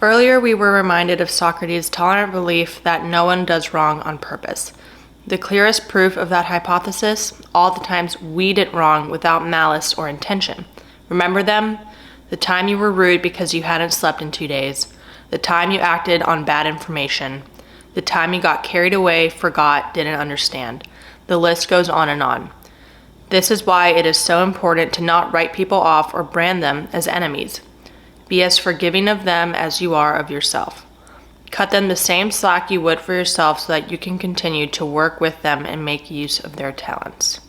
Earlier, we were reminded of Socrates' tolerant belief that no one does wrong on purpose. The clearest proof of that hypothesis, all the times we did wrong without malice or intention. Remember them? The time you were rude because you hadn't slept in 2 days. The time you acted on bad information. The time you got carried away, forgot, didn't understand. The list goes on and on. This is why it is so important to not write people off or brand them as enemies. Be as forgiving of them as you are of yourself. Cut them the same slack you would for yourself so that you can continue to work with them and make use of their talents.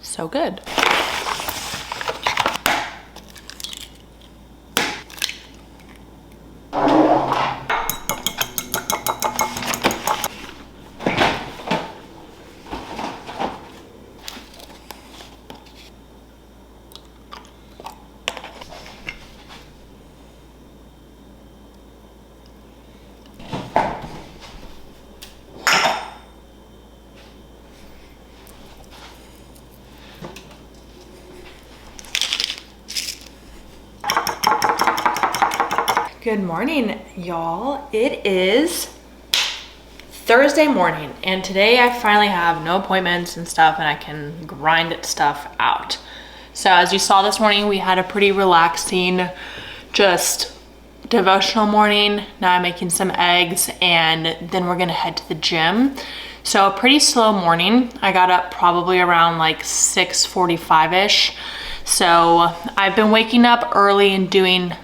So good. Good morning, y'all. It is Thursday morning, and today I finally have no appointments and stuff, and I can grind stuff out. So as you saw this morning, we had a pretty relaxing, just devotional morning. Now I'm making some eggs, and then we're gonna head to the gym. So a pretty slow morning. I got up probably around like 6:45-ish. So I've been waking up early and doing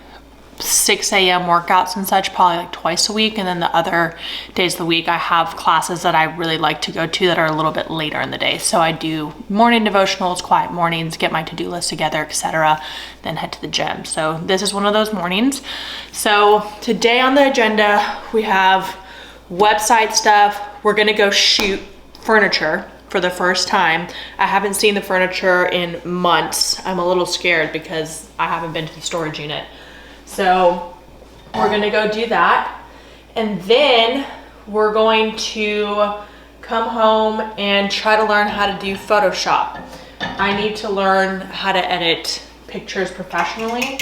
6 a.m. workouts and such, probably like twice a week, and then the other days of the week I have classes that I really like to go to that are a little bit later in the day. So I do morning devotionals, quiet mornings, get my to-do list together, etc., then head to the gym. So this is one of those mornings. So today on the agenda we have website stuff. We're gonna go shoot furniture for the first time. I haven't seen the furniture in months. I'm a little scared because I haven't been to the storage unit. So we're gonna go do that. And then we're going to come home and try to learn how to do Photoshop. I need to learn how to edit pictures professionally.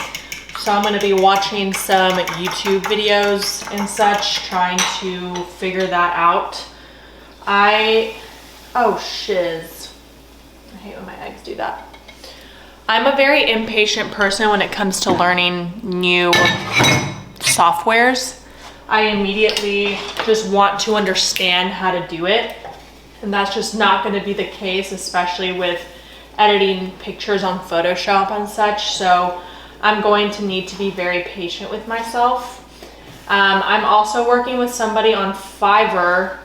So I'm gonna be watching some YouTube videos and such, trying to figure that out. Oh shiz. I hate when my eggs do that. I'm a very impatient person when it comes to learning new softwares. I immediately just want to understand how to do it. And that's just not gonna be the case, especially with editing pictures on Photoshop and such. So I'm going to need to be very patient with myself. I'm also working with somebody on Fiverr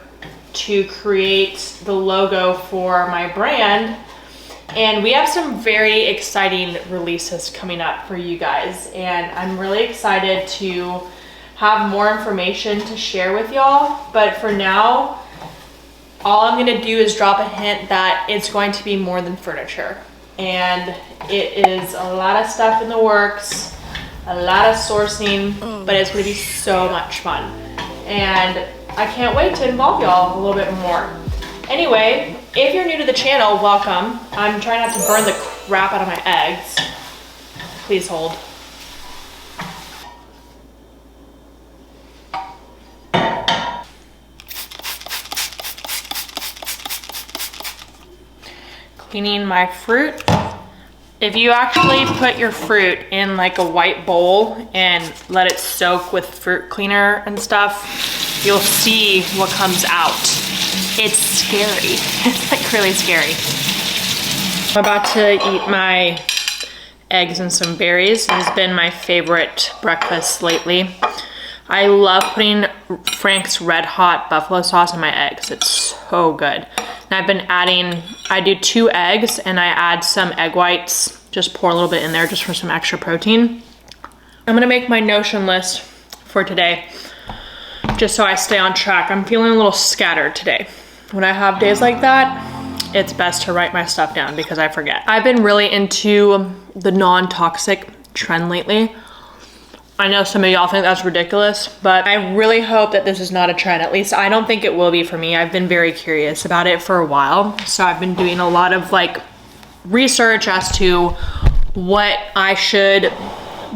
to create the logo for my brand. And we have some very exciting releases coming up for you guys. And I'm really excited to have more information to share with y'all. But for now, all I'm gonna do is drop a hint that it's going to be more than furniture. And it is a lot of stuff in the works, a lot of sourcing, but it's gonna be so much fun. And I can't wait to involve y'all a little bit more. Anyway, if you're new to the channel, welcome. I'm trying not to burn the crap out of my eggs. Please hold. Cleaning my fruit. If you actually put your fruit in like a white bowl and let it soak with fruit cleaner and stuff, you'll see what comes out. It's scary. It's like really scary. I'm about to eat my eggs and some berries. This has been my favorite breakfast lately. I love putting Frank's Red Hot buffalo sauce on my eggs. It's so good. And I've been adding, I do 2 eggs and I add some egg whites, just pour a little bit in there just for some extra protein. I'm gonna make my Notion list for today, just so I stay on track. I'm feeling a little scattered today. When I have days like that, it's best to write my stuff down because I forget. I've been really into the non-toxic trend lately. I know some of y'all think that's ridiculous, but I really hope that this is not a trend. At least I don't think it will be for me. I've been very curious about it for a while. So I've been doing a lot of like research as to what I should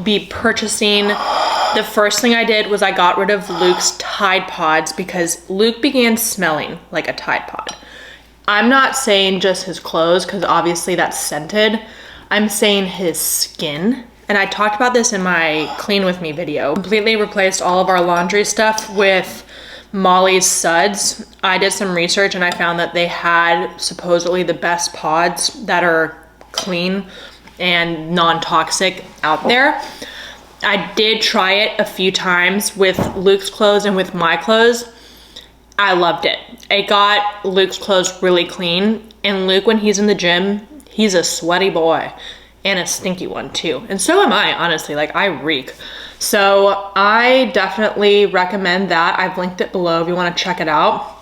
be purchasing. The first thing I did was I got rid of Luke's Tide Pods because Luke began smelling like a Tide Pod. I'm not saying just his clothes because obviously that's scented. I'm saying his skin. And I talked about this in my Clean With Me video. Completely replaced all of our laundry stuff with Molly's Suds. I did some research and I found that they had supposedly the best pods that are clean and non-toxic out there. I did try it a few times with Luke's clothes and with my clothes. I loved it. It got Luke's clothes really clean. And Luke, when he's in the gym, he's a sweaty boy. And a stinky one too. And so am I, honestly, like I reek. So I definitely recommend that. I've linked it below if you wanna check it out.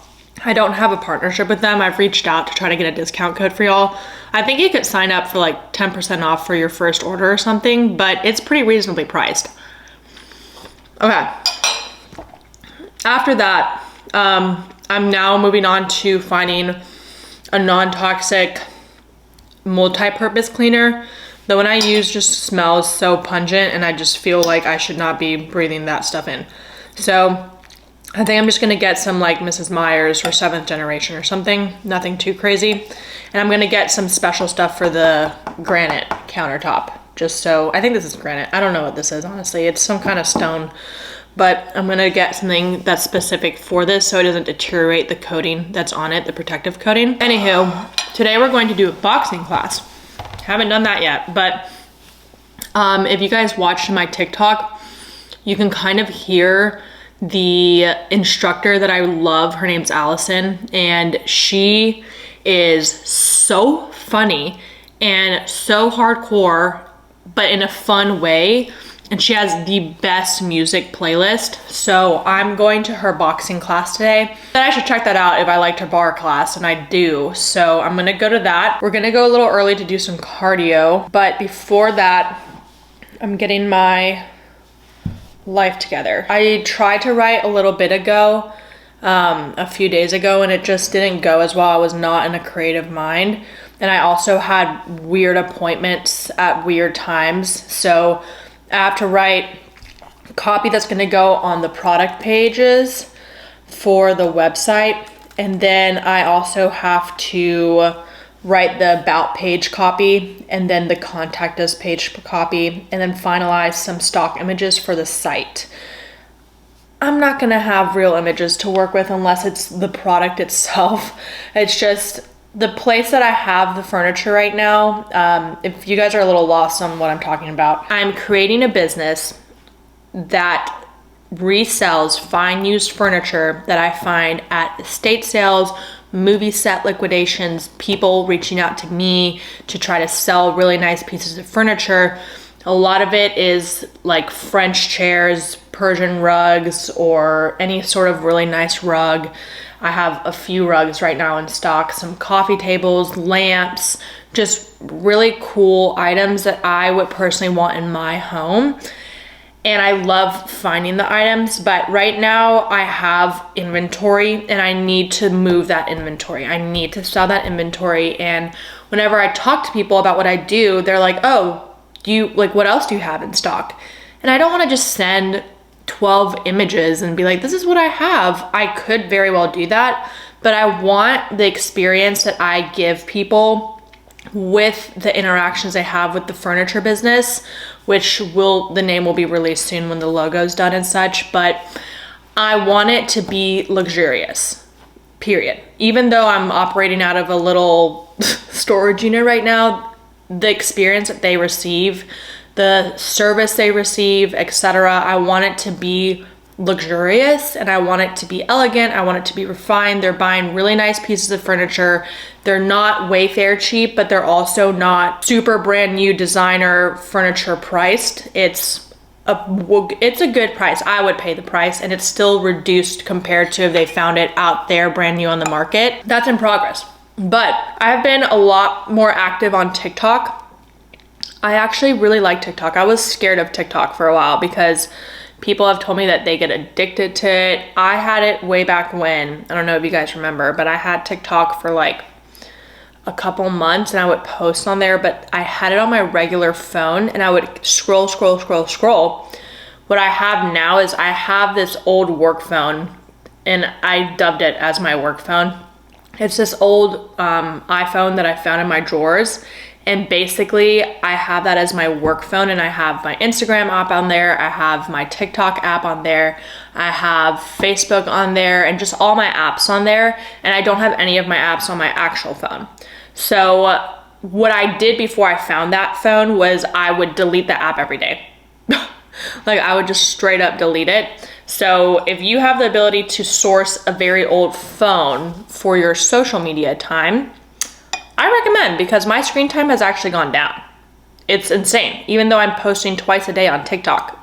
I don't have a partnership with them. I've reached out to try to get a discount code for y'all. I think you could sign up for like 10% off for your first order or something, but it's pretty reasonably priced. Okay. After that, I'm now moving on to finding a non-toxic multi-purpose cleaner. The one I use just smells so pungent and I just feel like I should not be breathing that stuff in. So I think I'm just gonna get some like Mrs. Meyer's or 7th Generation or something, nothing too crazy. And I'm gonna get some special stuff for the granite countertop, just so, I think this is granite. I don't know what this is, honestly. It's some kind of stone, but I'm gonna get something that's specific for this so it doesn't deteriorate the coating that's on it, the protective coating. Anywho, today we're going to do a boxing class. Haven't done that yet, but if you guys watched my TikTok, you can kind of hear the instructor that I love. Her name's Allison, and she is so funny and so hardcore, but in a fun way. And she has the best music playlist. So I'm going to her boxing class today. But I should check that out if I liked her bar class, and I do. So I'm gonna go to that. We're gonna go a little early to do some cardio. But before that, I'm getting my life together. I tried to write a little bit ago, a few days ago, and it just didn't go as well. I was not in a creative mind. And I also had weird appointments at weird times. So I have to write copy that's gonna go on the product pages for the website. And then I also have to write the about page copy and then the contact us page copy, and then finalize some stock images for the site. I'm not gonna have real images to work with unless it's the product itself. It's just the place that I have the furniture right now. If you guys are a little lost on what I'm talking about, I'm creating a business that resells fine used furniture that I find at estate sales, movie set liquidations, people reaching out to me to try to sell really nice pieces of furniture. A lot of it is like French chairs, Persian rugs, or any sort of really nice rug. I have a few rugs right now in stock, some coffee tables, lamps, just really cool items that I would personally want in my home. And I love finding the items, but right now I have inventory and I need to move that inventory. I need to sell that inventory. And whenever I talk to people about what I do, they're like, oh, what else do you have in stock? And I don't want to just send 12 images and be like, this is what I have. I could very well do that, but I want the experience that I give people with the interactions I have with the furniture business, which the name will be released soon when the logo's done and such, but I want it to be luxurious, period. Even though I'm operating out of a little storage unit right now, the experience that they receive, the service they receive, etc., I want it to be luxurious and I want it to be elegant. I want it to be refined. They're buying really nice pieces of furniture. They're not Wayfair cheap, but they're also not super brand new designer furniture priced. It's a good price. I would pay the price, and it's still reduced compared to if they found it out there brand new on the market. That's in progress. But I've been a lot more active on TikTok. I actually really like TikTok. I was scared of TikTok for a while because people have told me that they get addicted to it. I had it way back when. I don't know if you guys remember, but I had TikTok for like a couple months and I would post on there, but I had it on my regular phone and I would scroll. What I have now is I have this old work phone and I dubbed it as my work phone. It's this old iPhone that I found in my drawers. And basically I have that as my work phone, and I have my Instagram app on there. I have my TikTok app on there. I have Facebook on there and just all my apps on there. And I don't have any of my apps on my actual phone. So what I did before I found that phone was I would delete the app every day. Like I would just straight up delete it. So if you have the ability to source a very old phone for your social media time, I recommend, because my screen time has actually gone down. It's insane. Even though I'm posting twice a day on TikTok,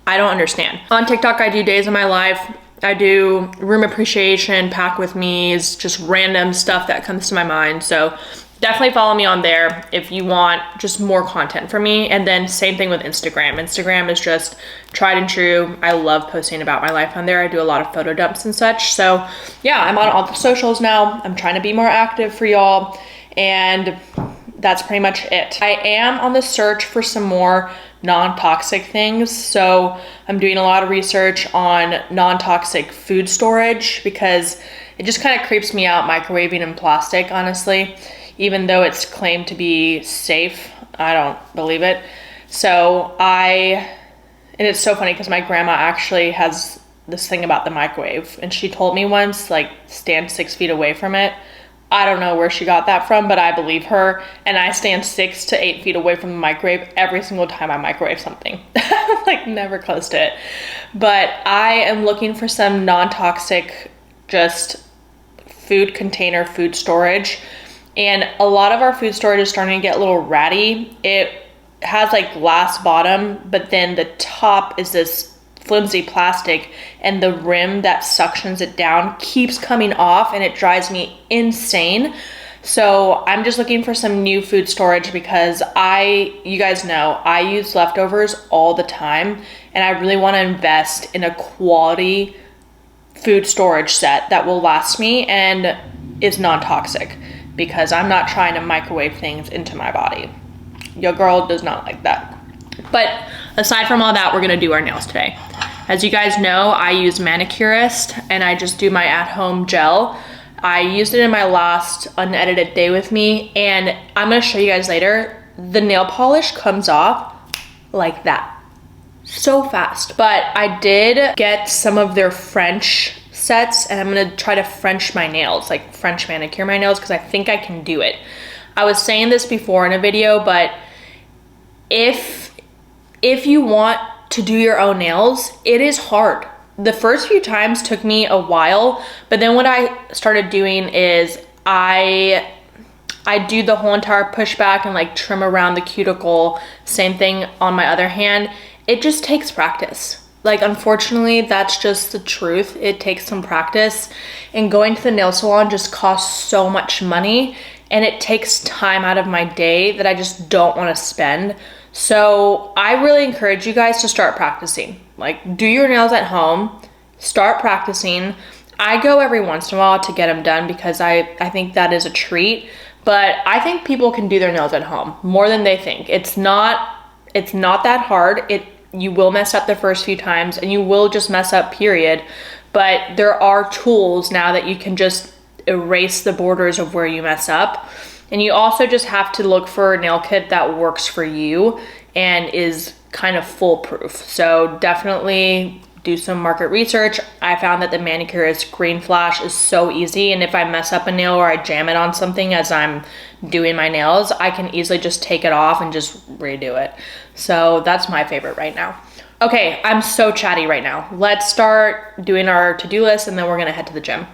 I don't understand. On TikTok, I do days of my life. I do room appreciation, pack with me's, just random stuff that comes to my mind. So definitely follow me on there if you want just more content from me. And then same thing with Instagram. Instagram is just tried and true. I love posting about my life on there. I do a lot of photo dumps and such. So yeah, I'm on all the socials now. I'm trying to be more active for y'all. And that's pretty much it. I am on the search for some more non-toxic things. So I'm doing a lot of research on non-toxic food storage because it just kind of creeps me out microwaving in plastic, honestly. Even though it's claimed to be safe, I don't believe it. And it's so funny because my grandma actually has this thing about the microwave, and she told me once, like, stand 6 feet away from it. I don't know where she got that from, but I believe her. And I stand 6 to 8 feet away from the microwave every single time I microwave something. Like never close to it. But I am looking for some non-toxic, just food container, food storage. And a lot of our food storage is starting to get a little ratty. It has like glass bottom, but then the top is this flimsy plastic, and the rim that suctions it down keeps coming off, and it drives me insane. So I'm just looking for some new food storage because you guys know, I use leftovers all the time, and I really want to invest in a quality food storage set that will last me and is non-toxic, because I'm not trying to microwave things into my body. Your girl does not like that. But aside from all that, we're gonna do our nails today. As you guys know, I use Manicurist, and I just do my at-home gel. I used it in my last unedited day with me, and I'm gonna show you guys later. The nail polish comes off like that, so fast. But I did get some of their French sets, and I'm gonna try to French my nails, like French manicure my nails, because I think I can do it. I was saying this before in a video, but if you want to do your own nails, it is hard. The first few times took me a while, but then what I started doing is I do the whole entire pushback and like trim around the cuticle. Same thing on my other hand. It just takes practice. Like, unfortunately, that's just the truth. It takes some practice, and going to the nail salon just costs so much money, and it takes time out of my day that I just don't want to spend. So I really encourage you guys to start practicing. Like, do your nails at home, start practicing. I go every once in a while to get them done because I think that is a treat, but I think people can do their nails at home more than they think. It's not that hard. You will mess up the first few times, and you will just mess up, period. But there are tools now that you can just erase the borders of where you mess up. And you also just have to look for a nail kit that works for you and is kind of foolproof. So definitely do some market research. I found that the Manicurist Green Flash is so easy, and if I mess up a nail or I jam it on something as I'm doing my nails, I can easily just take it off and just redo it. So that's my favorite right now. Okay, I'm so chatty right now. Let's start doing our to-do list and then we're gonna head to the gym.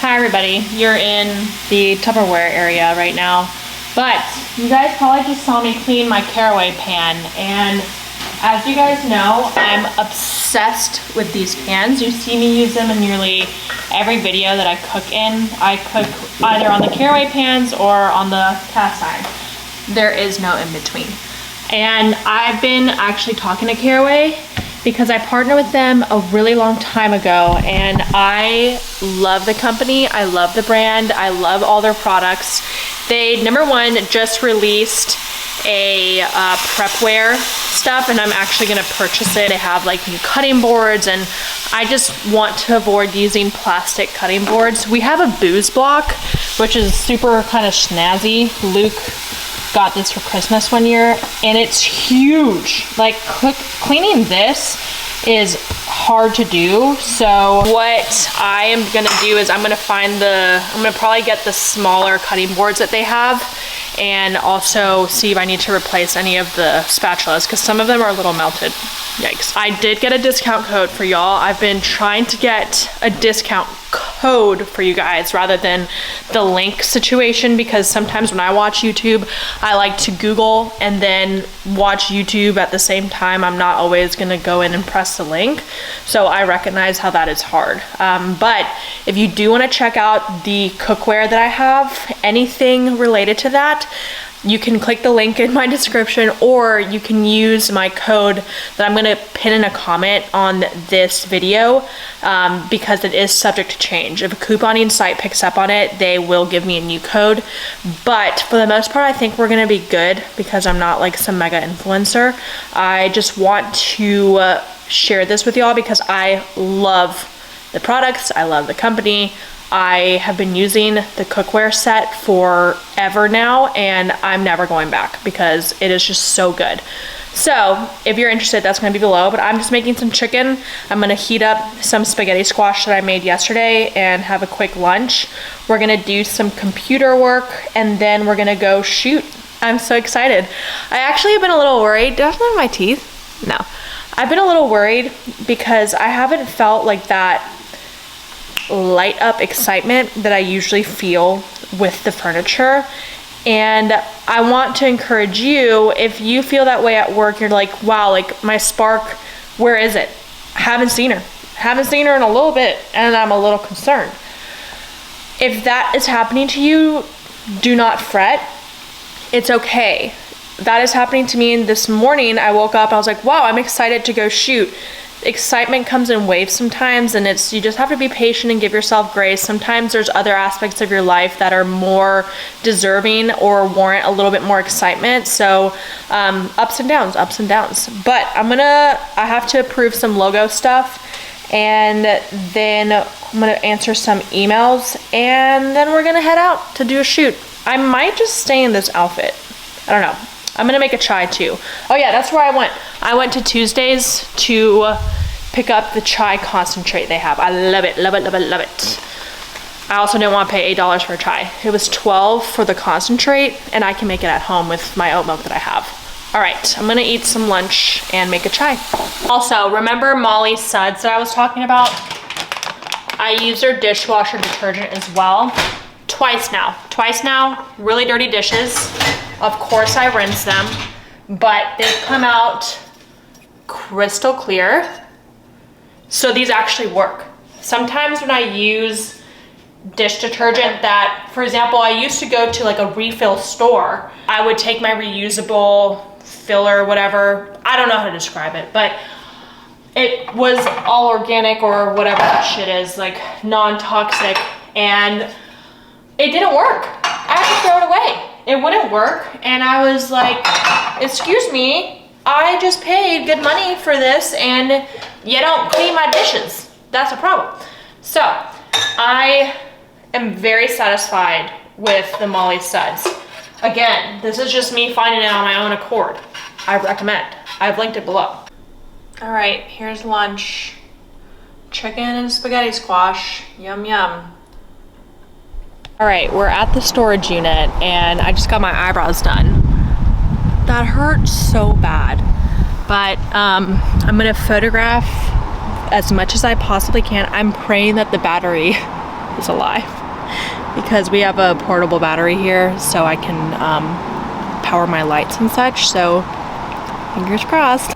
Hi everybody, you're in the Tupperware area right now, but you guys probably just saw me clean my caraway pan, and as you guys know, I'm obsessed with these pans. You see me use them in nearly every video that I cook in. I cook either on the caraway pans or on the cast iron. There is no in between. And I've been actually talking to Caraway because I partnered with them a really long time ago, and I love the company, I love the brand, I love all their products. They, number one, just released a prepware stuff, and I'm actually gonna purchase it. They have like new cutting boards, and I just want to avoid using plastic cutting boards. We have a booze block, which is super kind of snazzy. Luke got this for Christmas one year, and it's huge. Like cleaning this is hard to do. So what I am gonna do is I'm gonna probably get the smaller cutting boards that they have, and also see if I need to replace any of the spatulas because some of them are a little melted. Yikes. I did get a discount code for y'all. I've been trying to get a discount code for you guys rather than the link situation, because sometimes when I watch YouTube, I like to Google and then watch YouTube at the same time. I'm not always gonna go in and press the link. So I recognize how that is hard. But if you do wanna check out the cookware that I have, anything related to that, you can click the link in my description, or you can use my code that I'm gonna pin in a comment on this video, because it is subject to change. If a couponing site picks up on it, they will give me a new code. But for the most part, I think we're gonna be good because I'm not like some mega influencer. I just want to share this with y'all because I love the products, I love the company. I have been using the cookware set forever now, and I'm never going back because it is just so good. So if you're interested, that's gonna be below, but I'm just making some chicken. I'm gonna heat up some spaghetti squash that I made yesterday and have a quick lunch. We're gonna do some computer work, and then we're gonna go shoot. I'm so excited. I actually have been a little worried. Did I have my teeth? No. I've been a little worried because I haven't felt like that light up excitement that I usually feel with the furniture. And I want to encourage you, if you feel that way at work, you're like, wow, like my spark, where is it? Haven't seen her in a little bit, and I'm a little concerned. If that is happening to you, do not fret. It's okay. That is happening to me. And this morning I woke up, I was like, wow, I'm excited to go shoot. Excitement comes in waves sometimes, and you just have to be patient and give yourself grace. Sometimes there's other aspects of your life that are more deserving or warrant a little bit more excitement. So ups and downs. But I have to approve some logo stuff, and then I'm gonna answer some emails, and then we're gonna head out to do a shoot. I might just stay in this outfit. I don't know. I'm gonna make a chai too. Oh yeah, that's where I went. I went to Tuesdays to pick up the chai concentrate they have. I love it. I also didn't want to pay $8 for a chai. It was $12 for the concentrate, and I can make it at home with my oat milk that I have. All right, I'm gonna eat some lunch and make a chai. Also, remember Molly's suds that I was talking about? I use their dishwasher detergent as well. Twice now, really dirty dishes. Of course I rinse them, but they've come out crystal clear. So these actually work. Sometimes when I use dish detergent that, for example, I used to go to like a refill store, I would take my reusable filler, whatever, I don't know how to describe it, but it was all organic or whatever that shit is, like non-toxic, and it didn't work. I had to throw it away. It wouldn't work, and I was like, excuse me, I just paid good money for this and you don't clean my dishes. That's a problem. So I am very satisfied with the Molly suds. Again, this is just me finding it on my own accord. I recommend. I've linked it below. All right, here's lunch. Chicken and spaghetti squash. Yum, yum. All right, we're at the storage unit, and I just got my eyebrows done. That hurt so bad, but I'm gonna photograph as much as I possibly can. I'm praying that the battery is alive because we have a portable battery here, so I can power my lights and such, so fingers crossed.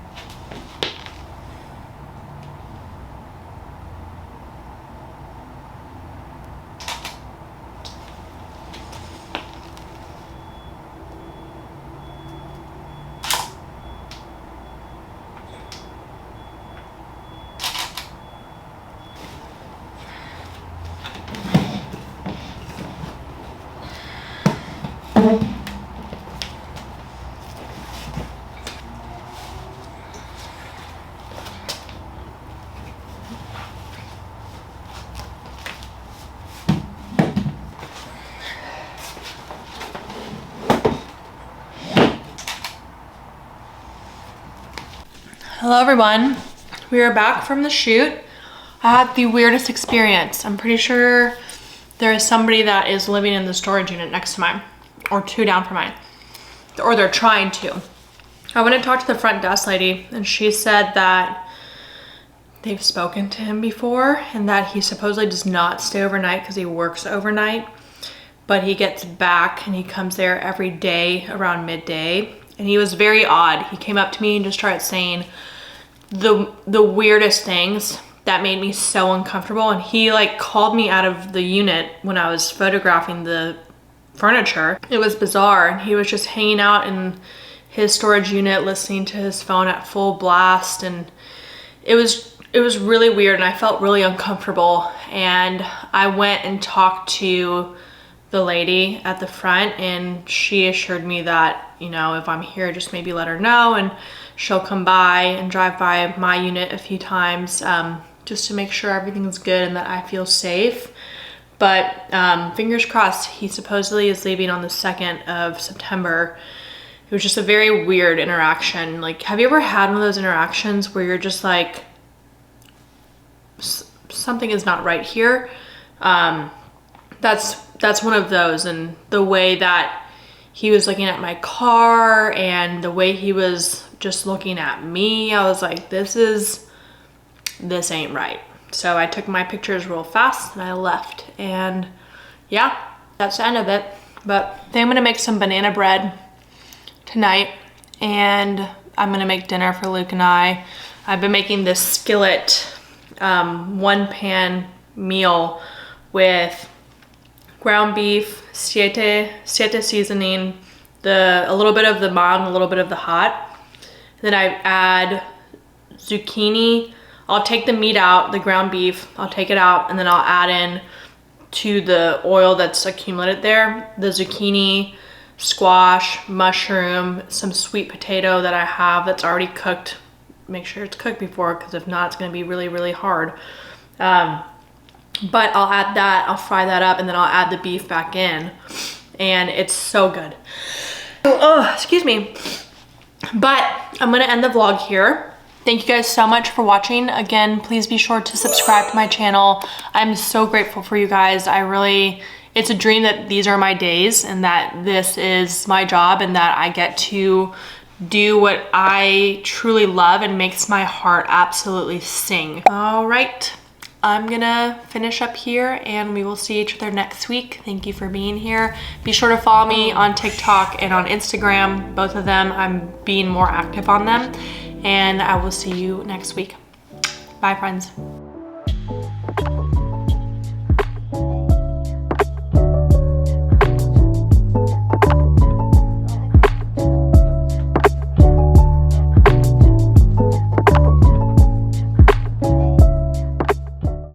Hello everyone, we are back from the shoot. I had the weirdest experience. I'm pretty sure there is somebody that is living in the storage unit next to mine, or two down from mine, or they're trying to. I went and talked to the front desk lady, and she said that they've spoken to him before, and that he supposedly does not stay overnight because he works overnight, but he gets back and he comes there every day around midday. And he was very odd. He came up to me and just started saying the weirdest things that made me so uncomfortable. And he like called me out of the unit when I was photographing the furniture. It was bizarre. And he was just hanging out in his storage unit listening to his phone at full blast, and it was really weird, and I felt really uncomfortable. And I went and talked to the lady at the front, and she assured me that, you know, if I'm here, just maybe let her know, and she'll come by and drive by my unit a few times, just to make sure everything's good and that I feel safe. But fingers crossed. He supposedly is leaving on the 2nd of September. It was just a very weird interaction. Like, have you ever had one of those interactions where you're just like, something is not right here? That's one of those. And the way that he was looking at my car and the way he was just looking at me, I was like, this ain't right. So I took my pictures real fast and I left. And yeah, that's the end of it. But I think I'm gonna make some banana bread tonight, and I'm gonna make dinner for Luke and I. I've been making this skillet 1-pan meal with ground beef, chit seasoning, a little bit of the mild and a little bit of the hot. Then I add zucchini. I'll take the meat out, the ground beef, I'll take it out, and then I'll add in to the oil that's accumulated there, the zucchini, squash, mushroom, some sweet potato that I have that's already cooked. Make sure it's cooked before, because if not, it's gonna be really, really hard. But I'll add that, I'll fry that up, and then I'll add the beef back in, and it's so good. Oh, excuse me. But I'm gonna end the vlog here. Thank you guys so much for watching. Again, please be sure to subscribe to my channel. I'm so grateful for you guys. It's a dream that these are my days and that this is my job and that I get to do what I truly love and makes my heart absolutely sing. All right, I'm gonna finish up here and we will see each other next week. Thank you for being here. Be sure to follow me on TikTok and on Instagram. Both of them, I'm being more active on them. And I will see you next week. Bye, friends.